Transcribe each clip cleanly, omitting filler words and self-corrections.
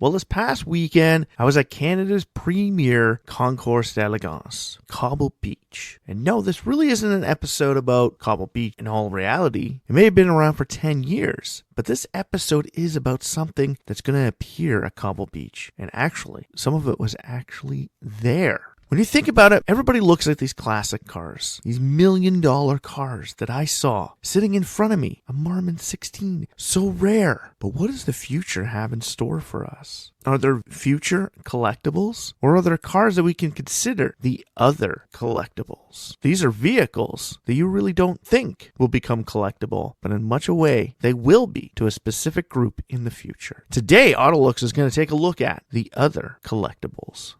Well, this past weekend, I was at Canada's premier concours d'elegance, Cobble Beach. And no, this really isn't an episode about Cobble Beach in all reality. It may have been around for 10 years, but this episode is about something that's going to appear at Cobble Beach. And actually, some of it was actually there. When you think about it, everybody looks at these classic cars, these $1 million cars that I saw sitting in front of me, a Marmon 16, so rare. But what does the future have in store for us? Are there future collectibles? Or are there cars that we can consider the other collectibles? These are vehicles that you really don't think will become collectible, but in much a way, they will be to a specific group in the future. Today, AutoLooks is going to take a look at the other collectibles.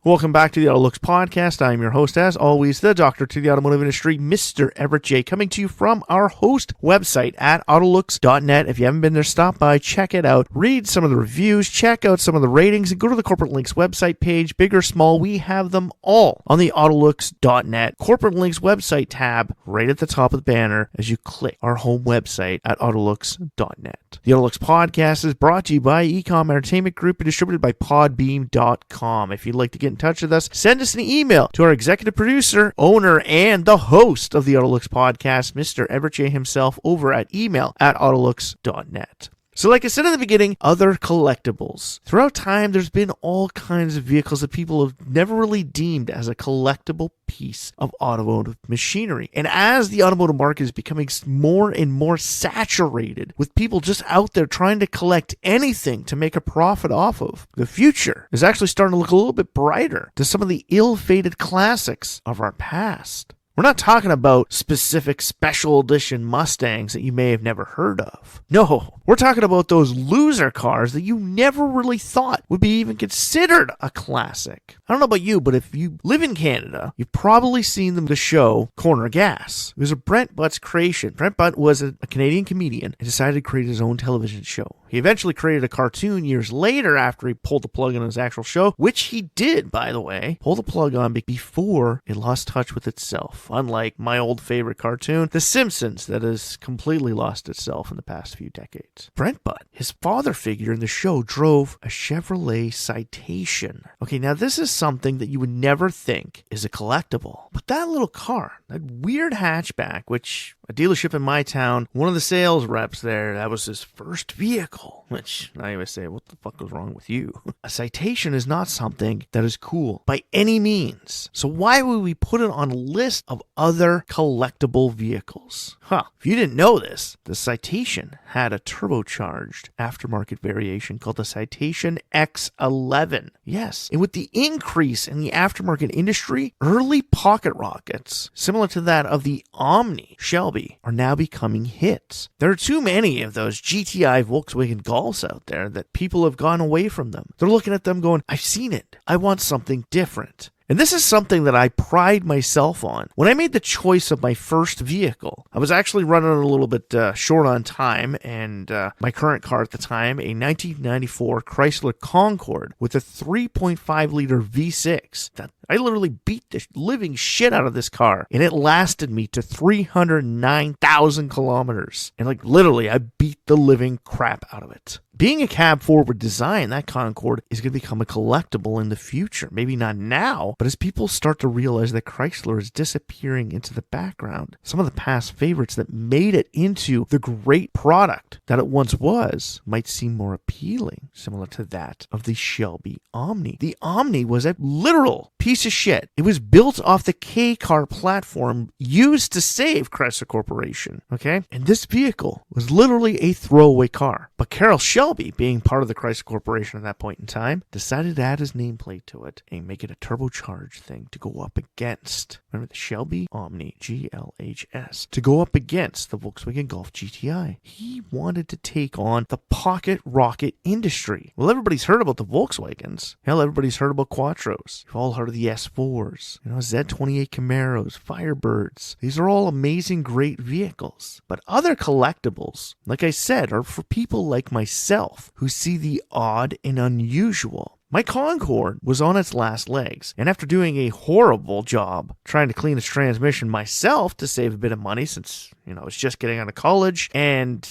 Welcome back to the AutoLooks podcast. I'm your host, as always, the doctor to the automotive industry, Mr. Everett J, coming to you from our host website at AutoLooks.net. If you haven't been there, stop by, check it out, read some of the reviews, check out some of the ratings, and go to the Corporate Links website page, big or small. We have them all on the AutoLooks.net Corporate Links website tab right at the top of the banner as you click our home website at AutoLooks.net. The AutoLooks podcast is brought to you by Ecom Entertainment Group and distributed by Podbeam.com. If you'd like to get in touch with us, send us an email to our executive producer, owner, and the host of the AutoLooks podcast, Mr. Everett J himself, over at email@autolooks.net. So like I said in the beginning, other collectibles. Throughout time, there's been all kinds of vehicles that people have never really deemed as a collectible piece of automotive machinery. And as the automotive market is becoming more and more saturated with people just out there trying to collect anything to make a profit off of, the future is actually starting to look a little bit brighter to some of the ill-fated classics of our past. We're not talking about specific special edition Mustangs that you may have never heard of. No, we're talking about those loser cars that you never really thought would be even considered a classic. I don't know about you, but if you live in Canada, you've probably seen the show Corner Gas. It was a Brent Butt's creation. Brent Butt was a Canadian comedian and decided to create his own television show. He eventually created a cartoon years later after he pulled the plug on his actual show, which he did, by the way, pull the plug on before it lost touch with itself. Unlike my old favorite cartoon, The Simpsons, that has completely lost itself in the past few decades. Brent Butt, his father figure in the show, drove a Chevrolet Citation. Okay, now this is something that you would never think is a collectible. But that little car, that weird hatchback, which a dealership in my town, one of the sales reps there, that was his first vehicle. Which I always say, what the fuck was wrong with you? A Citation is not something that is cool by any means. So why would we put it on a list of other collectible vehicles? If you didn't know this, the Citation had a turbocharged aftermarket variation called the Citation X11. Yes, and with the increase in the aftermarket industry, early pocket rockets, similar to that of the Omni Shelby, are now becoming hits. There are too many of those GTI Volkswagen Golfs out there that people have gone away from them. They're looking at them going, I've seen it. I want something different. And this is something that I pride myself on. When I made the choice of my first vehicle, I was actually running a little bit short on time, and my current car at the time, a 1994 Chrysler Concorde with a 3.5-liter V6. I literally beat the living shit out of this car, and it lasted me to 309,000 kilometers. And literally, I beat the living crap out of it. Being a cab-forward design, that Concorde is going to become a collectible in the future. Maybe not now, but as people start to realize that Chrysler is disappearing into the background, some of the past favorites that made it into the great product that it once was might seem more appealing, similar to that of the Shelby Omni. The Omni was a literal piece of shit. It was built off the K-car platform used to save Chrysler Corporation, okay? And this vehicle was literally a throwaway car. But Carroll Shelby, being part of the Chrysler Corporation at that point in time, decided to add his nameplate to it and make it a turbocharged thing to go up against, remember the Shelby Omni GLHS, to go up against the Volkswagen Golf GTI. He wanted to take on the pocket rocket industry. Well, everybody's heard about the Volkswagens. Hell, everybody's heard about Quattros. You've all heard of the S4s, Z28 Camaros, Firebirds. These are all amazing, great vehicles. But other collectibles, like I said, are for people like myself who see the odd and unusual. My Concorde was on its last legs, and after doing a horrible job trying to clean its transmission myself to save a bit of money since, I was just getting out of college, and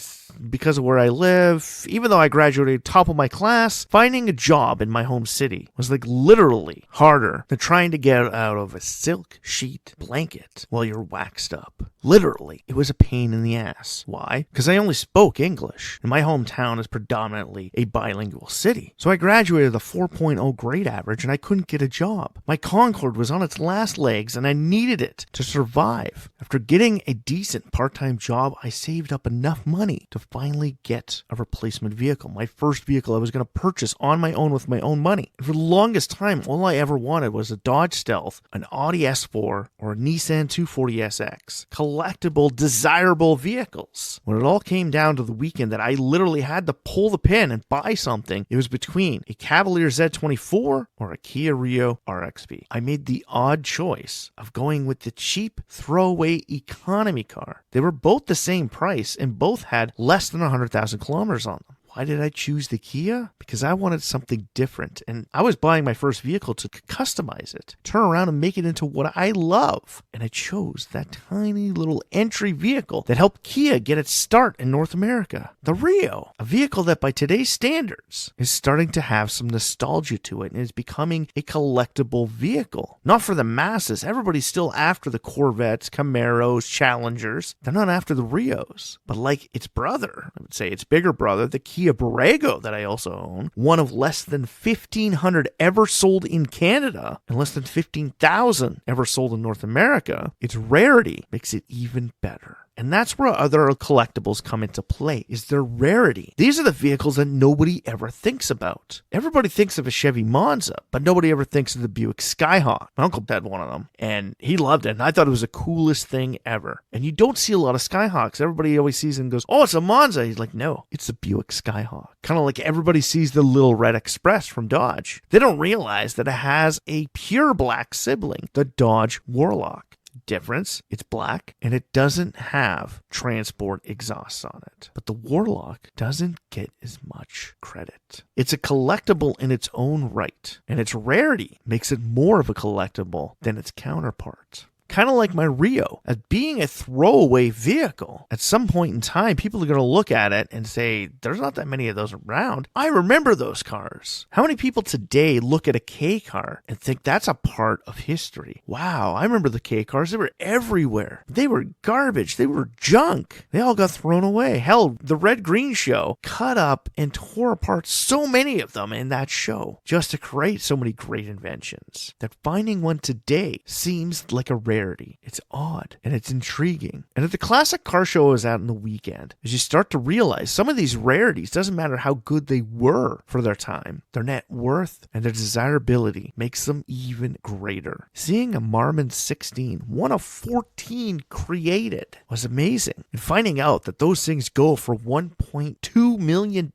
because of where I live, even though I graduated top of my class, finding a job in my home city was like literally harder than trying to get out of a silk sheet blanket while you're waxed up. Literally, it was a pain in the ass. Why? Because I only spoke English, and my hometown is predominantly a bilingual city. So I graduated with a 4.0 grade average, and I couldn't get a job. My Concorde was on its last legs, and I needed it to survive. After getting a decent part-time job, I saved up enough money to finally get a replacement vehicle. My first vehicle I was going to purchase on my own with my own money. And for the longest time, all I ever wanted was a Dodge Stealth, an Audi S4, or a Nissan 240SX. Collectible, desirable vehicles. When it all came down to the weekend that I literally had to pull the pin and buy something, it was between a Cavalier Z24 or a Kia Rio RXV. I made the odd choice of going with the cheap throwaway economy car. They were both the same price and both had less than 100,000 kilometers on them. Why did I choose the Kia? Because I wanted something different, and I was buying my first vehicle to customize it, turn around and make it into what I love. And I chose that tiny little entry vehicle that helped Kia get its start in North America. The Rio, a vehicle that by today's standards is starting to have some nostalgia to it and is becoming a collectible vehicle. Not for the masses. Everybody's still after the Corvettes, Camaros, Challengers. They're not after the Rios. But like its brother, I would say its bigger brother, the Kia Borrego that I also own, one of less than 1,500 ever sold in Canada and less than 15,000 ever sold in North America, its rarity makes it even better. And that's where other collectibles come into play, is their rarity. These are the vehicles that nobody ever thinks about. Everybody thinks of a Chevy Monza, but nobody ever thinks of the Buick Skyhawk. My uncle had one of them, and he loved it, and I thought it was the coolest thing ever. And you don't see a lot of Skyhawks. Everybody always sees it and goes, oh, it's a Monza. He's like, no, it's the Buick Skyhawk. Kind of like everybody sees the Little Red Express from Dodge. They don't realize that it has a pure black sibling, the Dodge Warlock. Difference, it's black and it doesn't have transport exhausts on it. But the Warlock doesn't get as much credit. It's a collectible in its own right, and its rarity makes it more of a collectible than its counterpart. Kind of like my Rio, as being a throwaway vehicle. At some point in time, people are going to look at it and say, there's not that many of those around. I remember those cars. How many people today look at a K car and think that's a part of history? Wow, I remember the K cars. They were everywhere. They were garbage. They were junk. They all got thrown away. Hell, the Red Green Show cut up and tore apart so many of them in that show just to create so many great inventions that finding one today seems like a rarity. It's odd and it's intriguing. And at the classic car show I was at in the weekend, as you start to realize some of these rarities, doesn't matter how good they were for their time, their net worth and their desirability makes them even greater. Seeing a Marmon 16, one of 14 created, was amazing. And finding out that those things go for $1.2 million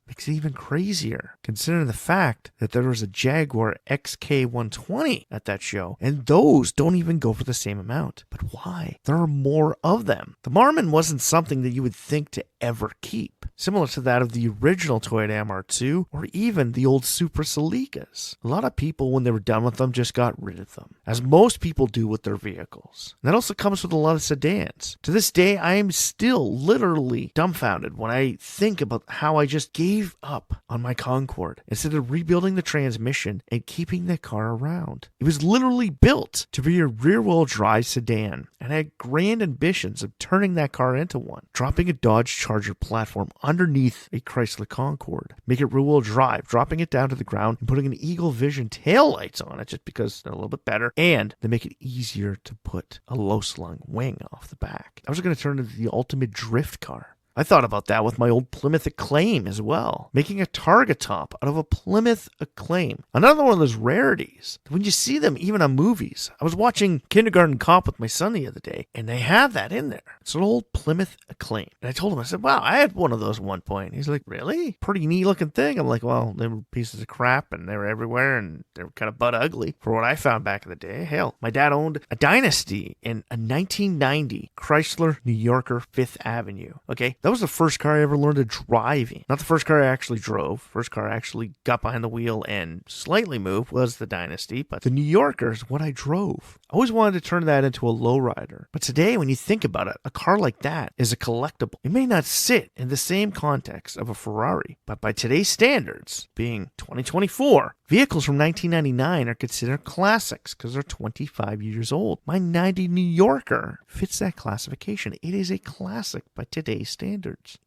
makes it even crazier, considering the fact that there was a Jaguar XK120 at that show, and those don't even go for the same amount. But why? There are more of them. The Marmon wasn't something that you would think to ever keep, similar to that of the original Toyota MR2 or even the old Supra Celicas. A lot of people, when they were done with them, just got rid of them, as most people do with their vehicles. And that also comes with a lot of sedans. To this day, I am still literally dumbfounded when I think about how I just gave up on my Concorde instead of rebuilding the transmission and keeping the car around. It was literally built to be a rear-wheel drive sedan, and I had grand ambitions of turning that car into one, dropping a Dodge Charger platform underneath a Chrysler Concorde, make it rear-wheel drive, dropping it down to the ground and putting an Eagle Vision taillights on it just because they're a little bit better, and they make it easier to put a low-slung wing off the back. I was going to turn it into the ultimate drift car. I thought about that with my old Plymouth Acclaim as well, making a Targa top out of a Plymouth Acclaim. Another one of those rarities. When you see them even on movies. I was watching Kindergarten Cop with my son the other day, and they have that in there. It's an old Plymouth Acclaim. And I told him, I said, wow, I had one of those at one point. He's like, really? Pretty neat looking thing. I'm like, well, they were pieces of crap, and they were everywhere, and they were kind of butt ugly for what I found back in the day. Hell, my dad owned a Dynasty in a 1990 Chrysler New Yorker 5th Avenue. Okay, That was the first car I ever learned to drive in. Not the first car I actually drove. First car I actually got behind the wheel and slightly moved was the Dynasty, but the New Yorker is what I drove. I always wanted to turn that into a lowrider. But today, when you think about it, a car like that is a collectible. It may not sit in the same context of a Ferrari, but by today's standards, being 2024, vehicles from 1999 are considered classics because they're 25 years old. My 90 New Yorker fits that classification. It is a classic by today's standards.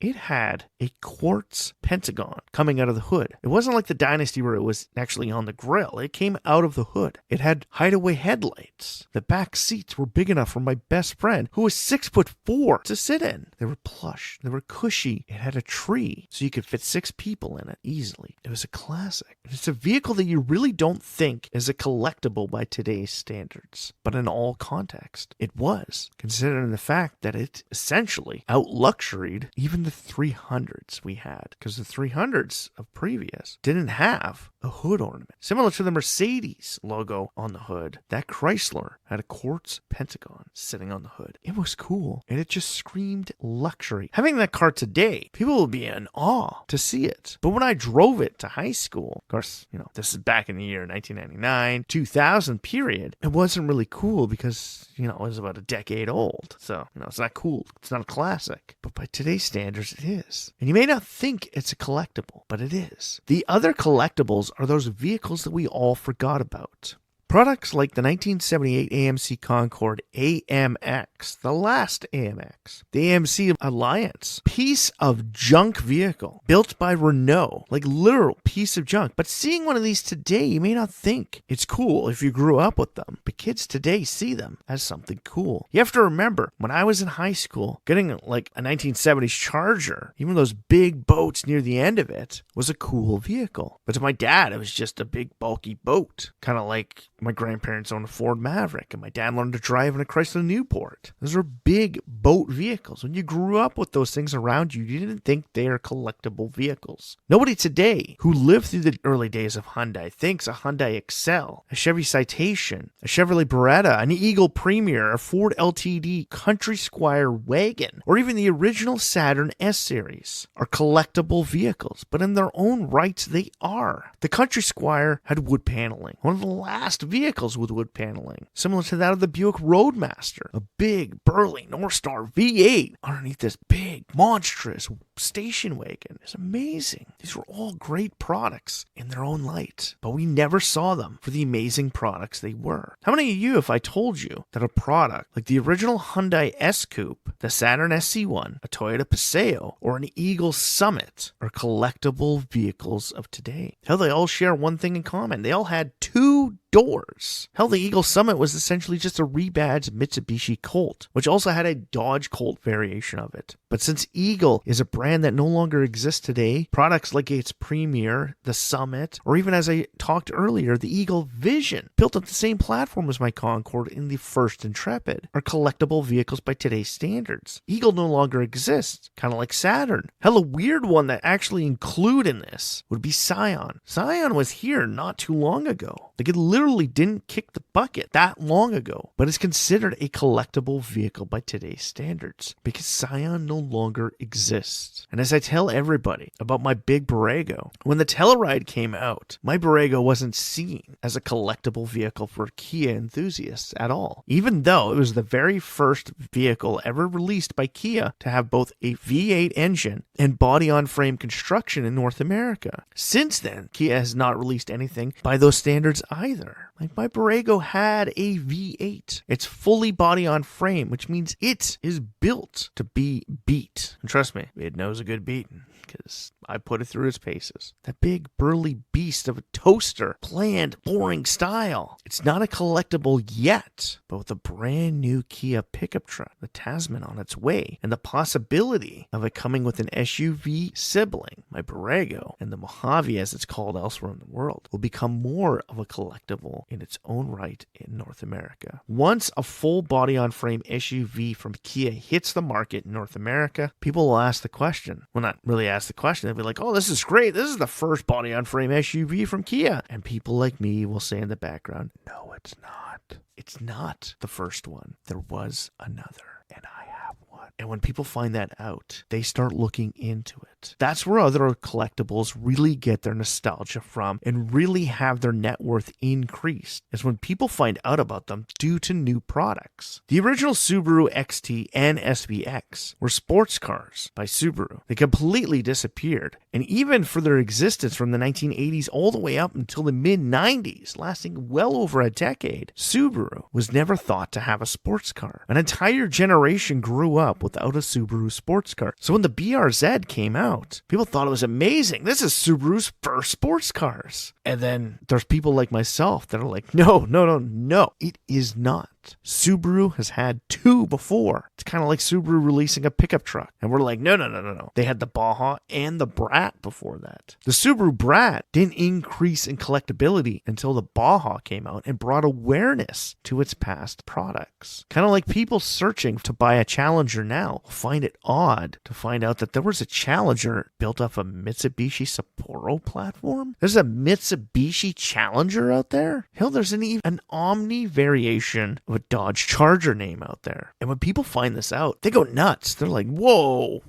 It had a quartz pentagon coming out of the hood. It wasn't like the Dynasty where it was actually on the grill. It came out of the hood. It had hideaway headlights. The back seats were big enough for my best friend, who was 6'4", to sit in. They were plush. They were cushy. It had a tree, so you could fit 6 people in it easily. It was a classic. It's a vehicle that you really don't think is a collectible by today's standards, but in all context, it was, considering the fact that it essentially out-luxuried even the 300s we had, because the 300s of previous didn't have a hood ornament. Similar to the Mercedes logo on the hood, that Chrysler had a quartz pentagon sitting on the hood. It was cool, and it just screamed luxury. Having that car today, people will be in awe to see it. But when I drove it to high school, of course, this is back in the year 1999, 2000 period, it wasn't really cool because, it was about a decade old. So, it's not cool. It's not a classic. But by today's standards, it is. And you may not think it's a collectible, but it is. The other collectibles are those vehicles that we all forgot about. Products like the 1978 AMC Concorde AMX, the last AMX, the AMC Alliance, piece of junk vehicle built by Renault, like literal piece of junk. But seeing one of these today, you may not think it's cool if you grew up with them, but kids today see them as something cool. You have to remember, when I was in high school, getting like a 1970s Charger, even those big boats near the end of it, was a cool vehicle. But to my dad, it was just a big bulky boat, kind of like my grandparents owned a Ford Maverick, and my dad learned to drive in a Chrysler Newport. Those are big boat vehicles. When you grew up with those things around you, you didn't think they are collectible vehicles. Nobody today who lived through the early days of Hyundai thinks a Hyundai Excel, a Chevy Citation, a Chevrolet Beretta, an Eagle Premier, a Ford LTD Country Squire wagon, or even the original Saturn S-Series are collectible vehicles, but in their own rights, they are. The Country Squire had wood paneling, one of the last vehicles with wood paneling, similar to that of the Buick Roadmaster, a big, burly North Star V8 underneath this big, monstrous station wagon. It's amazing. These were all great products in their own light, but we never saw them for the amazing products they were. How many of you, if I told you that a product like the original Hyundai S-Coupe, the Saturn SC1, a Toyota Paseo, or an Eagle Summit are collectible vehicles of today? Hell, they all share one thing in common. They all had 2 doors. Hell, the Eagle Summit was essentially just a rebadged Mitsubishi Colt, which also had a Dodge Colt variation of it. But since Eagle is a brand that no longer exists today, products like its Premier, the Summit, or even as I talked earlier, the Eagle Vision, built on the same platform as my Concorde in the first Intrepid, are collectible vehicles by today's standards. Eagle no longer exists, kind of like Saturn. Hell, a weird one that actually include in this would be Scion. Scion was here not too long ago. Like, it literally didn't kick the bucket that long ago, but is considered a collectible vehicle by today's standards because Scion no longer exists. And as I tell everybody about my big Borrego, when the Telluride came out, my Borrego wasn't seen as a collectible vehicle for Kia enthusiasts at all, even though it was the very first vehicle ever released by Kia to have both a V8 engine and body-on-frame construction in North America. Since then, Kia has not released anything by those standards either. Like, my Borrego had a V8. It's fully body on frame, which means it is built to be beat. And trust me, it knows a good beating, because I put it through its paces. That big burly beast of a toaster, bland, boring style. It's not a collectible yet, but with a brand new Kia pickup truck, the Tasman on its way, and the possibility of it coming with an SUV sibling, my Borrego, and the Mojave as it's called elsewhere in the world, will become more of a collectible in its own right in North America. Once a full body-on-frame SUV from Kia hits the market in North America, people will ask the question. Well, not really ask the question. They'll be like, oh, this is great. This is the first body-on-frame SUV from Kia. And people like me will say in the background, no, it's not. It's not the first one. There was another, and I have one. And when people find that out, they start looking into it. That's where other collectibles really get their nostalgia from and really have their net worth increased, is when people find out about them due to new products. The original Subaru XT and SVX were sports cars by Subaru. They completely disappeared, and even for their existence from the 1980s all the way up until the mid-90s, lasting well over a decade, Subaru was never thought to have a sports car. An entire generation grew up without a Subaru sports car. So when the BRZ came out, people thought it was amazing. This is Subaru's first sports cars. And then there's people like myself that are like, no, it is not. Subaru has had two before. It's kind of like Subaru releasing a pickup truck. And we're like, no. They had the Baja and the Brat before that. The Subaru Brat didn't increase in collectability until the Baja came out and brought awareness to its past products. Kind of like people searching to buy a Challenger now find it odd to find out that there was a Challenger built off a Mitsubishi Sapporo platform. There's a Mitsubishi Challenger out there. Hell, there's an Omni variation of a Dodge Charger name out there. And when people find this out, they go nuts. They're like, whoa.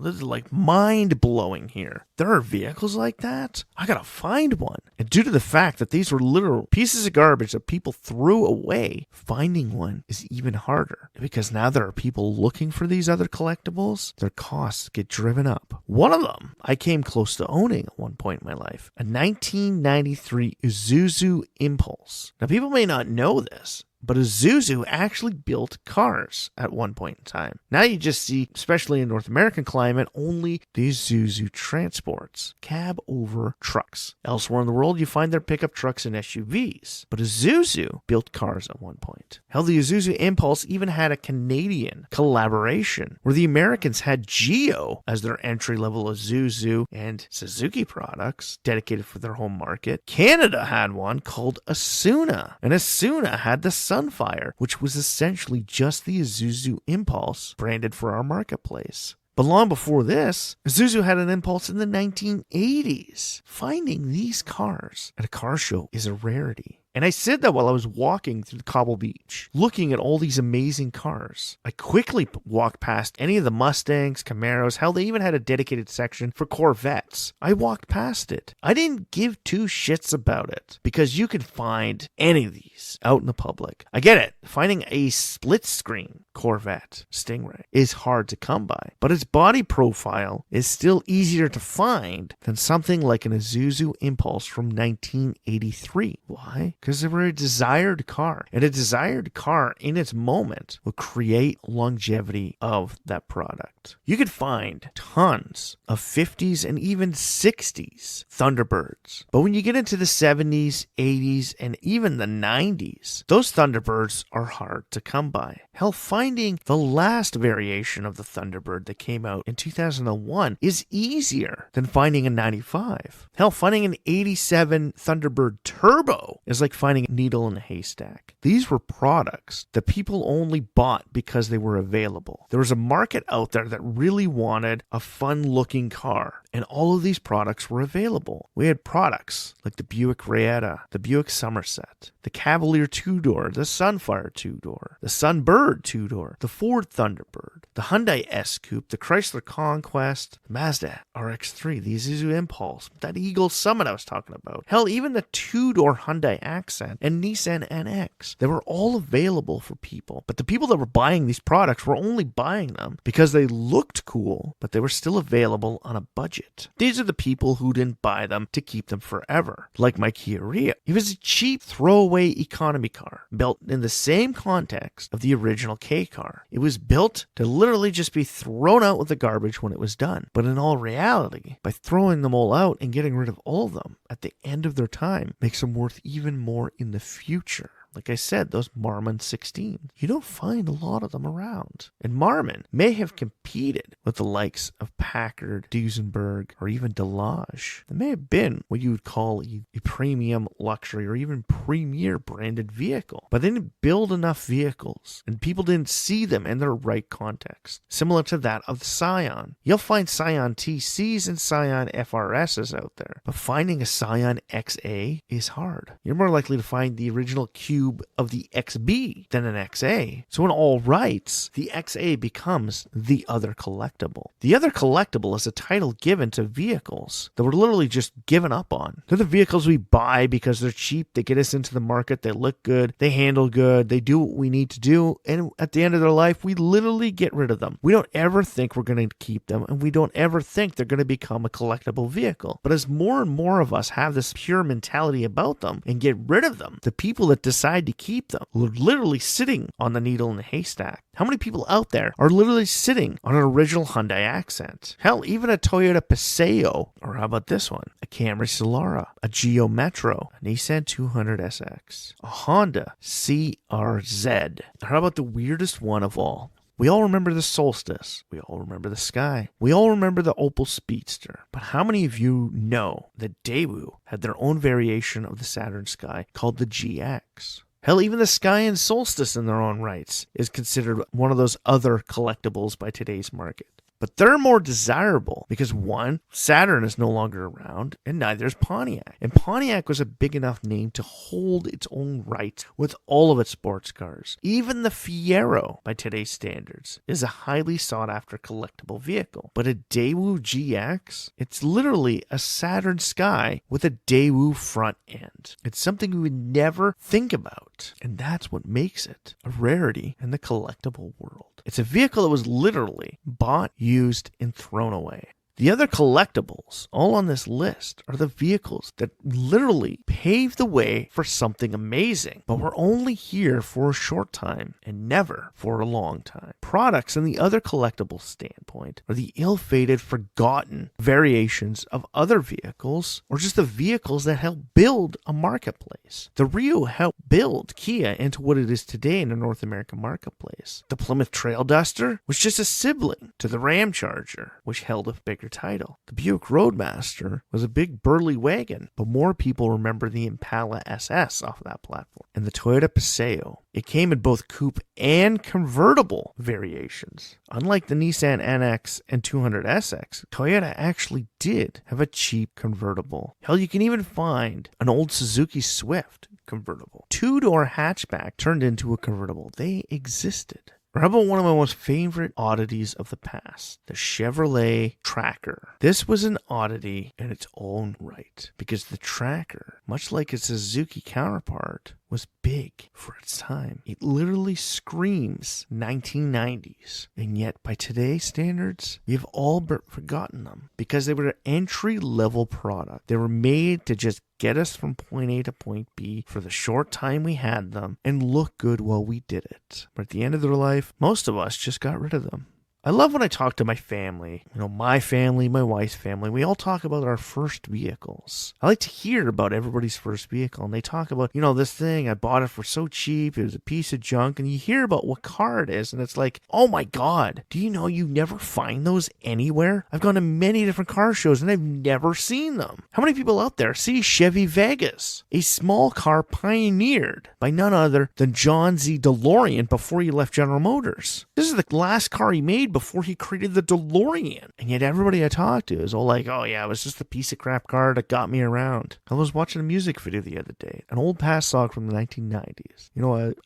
This is like mind-blowing here. There are vehicles like that? I gotta find one. And due to the fact that these were literal pieces of garbage that people threw away, finding one is even harder. Because now there are people looking for these other collectibles, their costs get driven up. One of them I came close to owning at one point in my life. A 1993 Isuzu Impulse. Now people may not know this, but Isuzu actually built cars at one point in time. Now you just see, especially in North American climate, only the Isuzu transports, cab over trucks. Elsewhere in the world, you find their pickup trucks and SUVs. But Isuzu built cars at one point. Hell, the Isuzu Impulse even had a Canadian collaboration where the Americans had Geo as their entry-level Isuzu and Suzuki products dedicated for their home market. Canada had one called Asuna, and Asuna had the Sunfire, which was essentially just the Isuzu Impulse branded for our marketplace. But long before this, Isuzu had an Impulse in the 1980s. Finding these cars at a car show is a rarity. And I said that while I was walking through Cobble Beach, looking at all these amazing cars. I quickly walked past any of the Mustangs, Camaros. Hell, they even had a dedicated section for Corvettes. I walked past it. I didn't give two shits about it because you can find any of these out in the public. I get it. Finding a split screen Corvette Stingray is hard to come by, but its body profile is still easier to find than something like an Isuzu Impulse from 1983. Why? Because they were a desired car, and a desired car in its moment will create longevity of that product. You could find tons of 50s and even 60s Thunderbirds, but when you get into the 70s, 80s, and even the 90s, those Thunderbirds are hard to come by. Hell, finding the last variation of the Thunderbird that came out in 2001 is easier than finding a 95. Hell, finding an 87 Thunderbird Turbo is like finding a needle in a haystack. These were products that people only bought because they were available. There was a market out there that really wanted a fun-looking car, and all of these products were available. We had products like the Buick Rayetta, the Buick Somerset, the Cavalier 2-door, the Sunfire 2-door, the Sunbird 2-door, the Ford Thunderbird, the Hyundai S-Coupe, the Chrysler Conquest, the Mazda RX-3, the Isuzu Impulse, that Eagle Summit I was talking about. Hell, even the 2-door Hyundai Accent and Nissan NX. They were all available for people, but the people that were buying these products were only buying them because they looked cool, but they were still available on a budget. These are the people who didn't buy them to keep them forever, like my Kia Rio. It was a cheap throwaway economy car, built in the same context of the original K car. It was built to literally just be thrown out with the garbage when it was done. But in all reality, by throwing them all out and getting rid of all of them at the end of their time makes them worth even more in the future. Like I said, those Marmon 16, you don't find a lot of them around. And Marmon may have competed with the likes of Packard, Duesenberg, or even Delage. It may have been what you would call a premium luxury or even premier branded vehicle. But they didn't build enough vehicles, and people didn't see them in their right context. Similar to that of the Scion. You'll find Scion TCs and Scion FRSs out there, but finding a Scion XA is hard. You're more likely to find the original Q cube of the XB than an XA. So in all rights, the XA becomes the other collectible. The other collectible is a title given to vehicles that we're literally just given up on. They're the vehicles we buy because they're cheap, they get us into the market, they look good, they handle good, they do what we need to do, and at the end of their life, we literally get rid of them. We don't ever think we're going to keep them, and we don't ever think they're going to become a collectible vehicle. But as more and more of us have this pure mentality about them and get rid of them, the people that decide to keep them are literally sitting on the needle in the haystack. How many people out there are literally sitting on an original Hyundai Accent? Hell, even a Toyota Paseo, or how about this one? A Camry Solara, a Geo Metro, a Nissan 200SX, a Honda CRZ. Or how about the weirdest one of all? We all remember the Solstice. We all remember the Sky. We all remember the Opel Speedster. But how many of you know that Daewoo had their own variation of the Saturn Sky called the GX? Hell, even the Sky and Solstice in their own rights is considered one of those other collectibles by today's market. But they're more desirable because, one, Saturn is no longer around, and neither is Pontiac. And Pontiac was a big enough name to hold its own rights with all of its sports cars. Even the Fiero, by today's standards, is a highly sought-after collectible vehicle. But a Daewoo GX, it's literally a Saturn Sky with a Daewoo front end. It's something we would never think about, and that's what makes it a rarity in the collectible world. It's a vehicle that was literally bought, used, and thrown away. The other collectibles, all on this list, are the vehicles that literally paved the way for something amazing, but were only here for a short time and never for a long time. Products in the other collectible standpoint are the ill-fated, forgotten variations of other vehicles, or just the vehicles that helped build a marketplace. The Rio helped build Kia into what it is today in the North American marketplace. The Plymouth Trail Duster was just a sibling to the Ram Charger, which held a bigger title. The Buick Roadmaster was a big burly wagon, but more people remember the Impala SS off of that platform. And the Toyota Paseo, it came in both coupe and convertible variations. Unlike the Nissan NX and 200SX, Toyota actually did have a cheap convertible. Hell, you can even find an old Suzuki Swift convertible. Two-door hatchback turned into a convertible. They existed. Or how about one of my most favorite oddities of the past, the Chevrolet Tracker? This was an oddity in its own right, because the Tracker, much like its Suzuki counterpart, was big for its time. It literally screams 1990s. And yet, by today's standards, we have all but forgotten them because they were an entry-level product. They were made to just get us from point A to point B for the short time we had them and look good while we did it. But at the end of their life, most of us just got rid of them. I love when I talk to my family, my family, my wife's family. We all talk about our first vehicles. I like to hear about everybody's first vehicle, and they talk about, this thing, I bought it for so cheap, it was a piece of junk, and you hear about what car it is, and it's like, oh my God, do you know you never find those anywhere? I've gone to many different car shows, and I've never seen them. How many people out there see Chevy Vegas, a small car pioneered by none other than John Z. DeLorean before he left General Motors? This is the last car he made before he created the DeLorean. And yet everybody I talk to is all like, oh yeah, it was just a piece of crap car that got me around. I was watching a music video the other day, an old past song from the 1990s.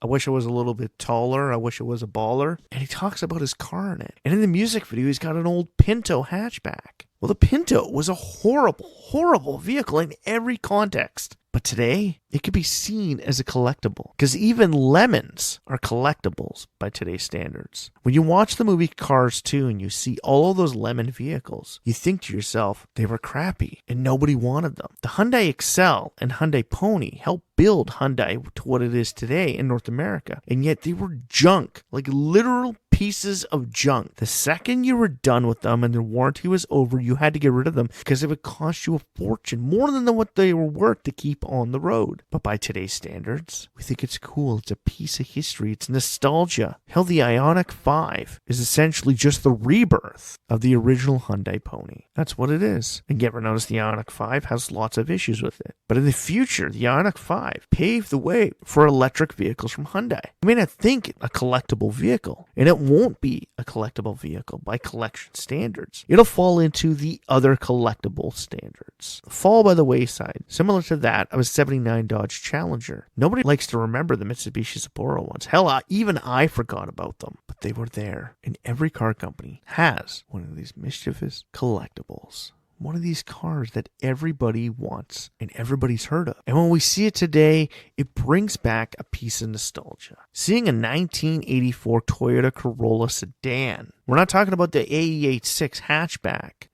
I wish I was a little bit taller. I wish I was a baller. And he talks about his car in it. And in the music video, he's got an old Pinto hatchback. Well, the Pinto was a horrible, horrible vehicle in every context. But today, it could be seen as a collectible, because even lemons are collectibles by today's standards. When you watch the movie Cars 2 and you see all of those lemon vehicles, you think to yourself, they were crappy and nobody wanted them. The Hyundai Excel and Hyundai Pony helped build Hyundai to what it is today in North America, and yet they were junk, like literal pieces of junk. The second you were done with them and their warranty was over, you had to get rid of them because it would cost you a fortune, more than what they were worth to keep on the road. But by today's standards, we think it's cool. It's a piece of history. It's nostalgia. Hell, the Ioniq 5 is essentially just the rebirth of the original Hyundai Pony. That's what it is. And you ever notice the Ioniq 5 has lots of issues with it. But in the future, the Ioniq 5 paved the way for electric vehicles from Hyundai. You may not think a collectible vehicle, and it won't be a collectible vehicle by collection standards. It'll fall into the other collectible standards. Fall by the wayside, similar to that of a 79 Dodge Challenger. Nobody likes to remember the Mitsubishi Sapporo ones. Hell, even I forgot about them. But they were there, and every car company has one of these mischievous collectibles. One of these cars that everybody wants and everybody's heard of. And when we see it today, it brings back a piece of nostalgia. Seeing a 1984 Toyota Corolla sedan. We're not talking about the AE86 hatchback,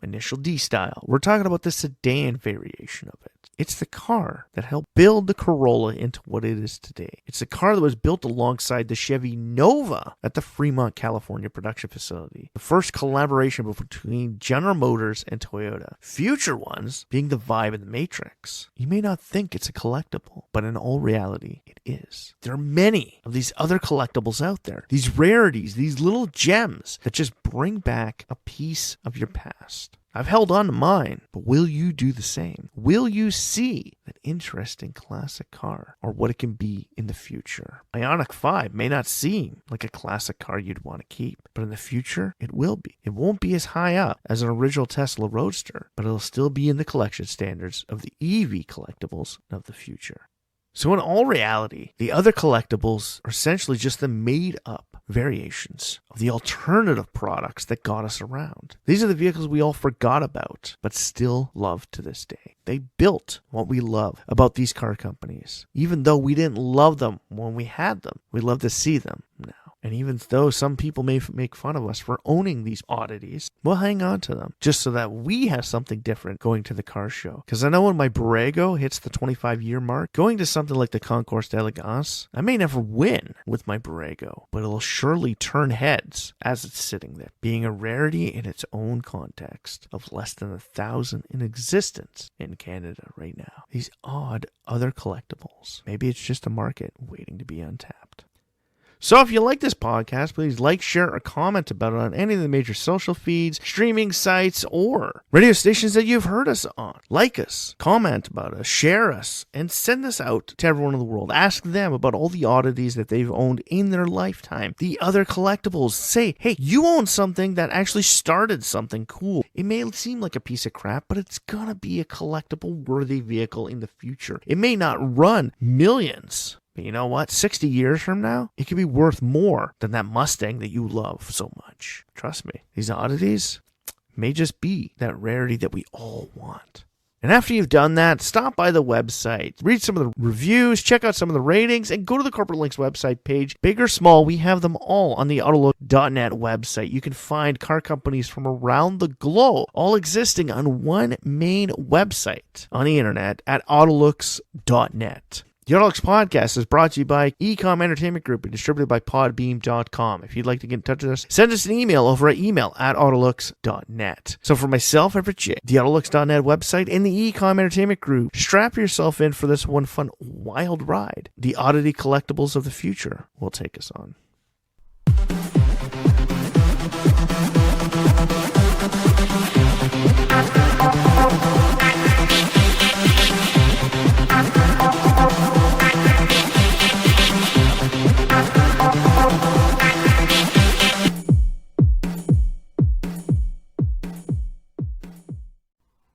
initial D style. We're talking about the sedan variation of it. It's the car that helped build the Corolla into what it is today. It's the car that was built alongside the Chevy Nova at the Fremont, California production facility. The first collaboration between General Motors and Toyota. Future ones being the Vibe and the Matrix. You may not think it's a collectible, but in all reality, it is. There are many of these other collectibles out there. These rarities, these little gems that just bring back a piece of your past. I've held on to mine, but will you do the same? Will you see that interesting classic car or what it can be in the future? Ioniq 5 may not seem like a classic car you'd want to keep, but in the future, it will be. It won't be as high up as an original Tesla Roadster, but it'll still be in the collection standards of the EV collectibles of the future. So in all reality, the other collectibles are essentially just the made-up variations of the alternative products that got us around. These are the vehicles we all forgot about, but still love to this day. They built what we love about these car companies. Even though we didn't love them when we had them, we love to see them now. And even though some people may make fun of us for owning these oddities, we'll hang on to them just so that we have something different going to the car show. Because I know when my Borrego hits the 25-year mark, going to something like the Concours d'Elegance, I may never win with my Borrego, but it'll surely turn heads as it's sitting there, being a rarity in its own context of less than 1,000 in existence in Canada right now. These odd other collectibles. Maybe it's just a market waiting to be untapped. So if you like this podcast, please like, share, or comment about it on any of the major social feeds, streaming sites, or radio stations that you've heard us on. Like us, comment about us, share us, and send this out to everyone in the world. Ask them about all the oddities that they've owned in their lifetime. The other collectibles. Say, hey, you own something that actually started something cool. It may seem like a piece of crap, but it's gonna be a collectible-worthy vehicle in the future. It may not run millions. But you know what? 60 years from now, it could be worth more than that Mustang that you love so much. Trust me, these oddities may just be that rarity that we all want. And after you've done that, stop by the website, read some of the reviews, check out some of the ratings, and go to the Corporate Links website page. Big or small, we have them all on the AutoLooks.net website. You can find car companies from around the globe, all existing on one main website on the internet at AutoLooks.net. The AutoLooks podcast is brought to you by Ecom Entertainment Group and distributed by Podbeam.com. If you'd like to get in touch with us, send us an email over at email@autolooks.net. So for myself, Everett J., the AutoLooks.net website, and the Ecom Entertainment Group, strap yourself in for this one fun, wild ride. The oddity collectibles of the future will take us on.